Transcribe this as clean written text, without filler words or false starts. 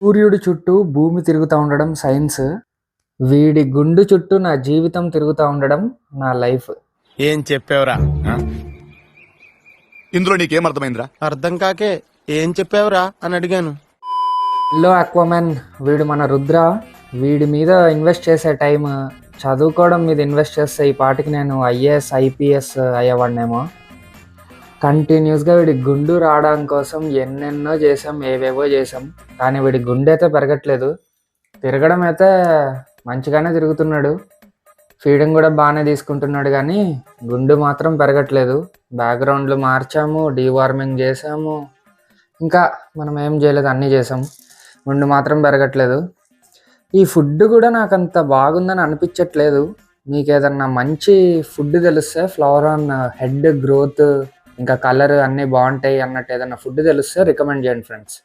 సూర్యుడి చుట్టూ భూమి తిరుగుతా ఉండడం సైన్స్. వీడి గుండు చుట్టూ నా జీవితం తిరుగుతా ఉండడం నా లైఫ్. ఏం చెప్పావురా? ఇందులో నీకేం అర్థమైందిరా? అర్థం కాకే ఏం చెప్పావురా అని అడిగాను. లో అక్వామెన్ వీడు మన రుద్ర. వీడి మీద ఇన్వెస్ట్ చేసే టైం చదువుకోవడం మీద ఇన్వెస్ట్ చేస్తే ఈ పాటికి నేను ఐఏఎస్ ఐపీఎస్ అయ్యేవాడినేమో. కంటిన్యూస్గా వీడి గుండు రావడం కోసం ఎన్నెన్నో చేసాం, ఏవేవో చేసాం, కానీ వీడి గుండె అయితే పెరగట్లేదు. తిరగడం అయితే మంచిగానే తిరుగుతున్నాడు, ఫీడింగ్ కూడా బాగానే తీసుకుంటున్నాడు, కానీ గుండు మాత్రం పెరగట్లేదు. బ్యాక్గ్రౌండ్లు మార్చాము, డీవార్మింగ్ చేసాము, ఇంకా మనం ఏం చేయలేదు, అన్నీ చేసాం, గుండు మాత్రం పెరగట్లేదు. ఈ ఫుడ్ కూడా నాకు అంత బాగుందని అనిపించట్లేదు. మీకు ఏదన్నా మంచి ఫుడ్ తెలిస్తే, ఫ్లవర్ ఆన్ హెడ్ గ్రోత్ ఇంకా కలర్ అన్నీ బాగుంటాయి అన్నట్టు ఏదన్నా ఫుడ్ తెలిస్తే రికమెండ్ చేయండి ఫ్రెండ్స్.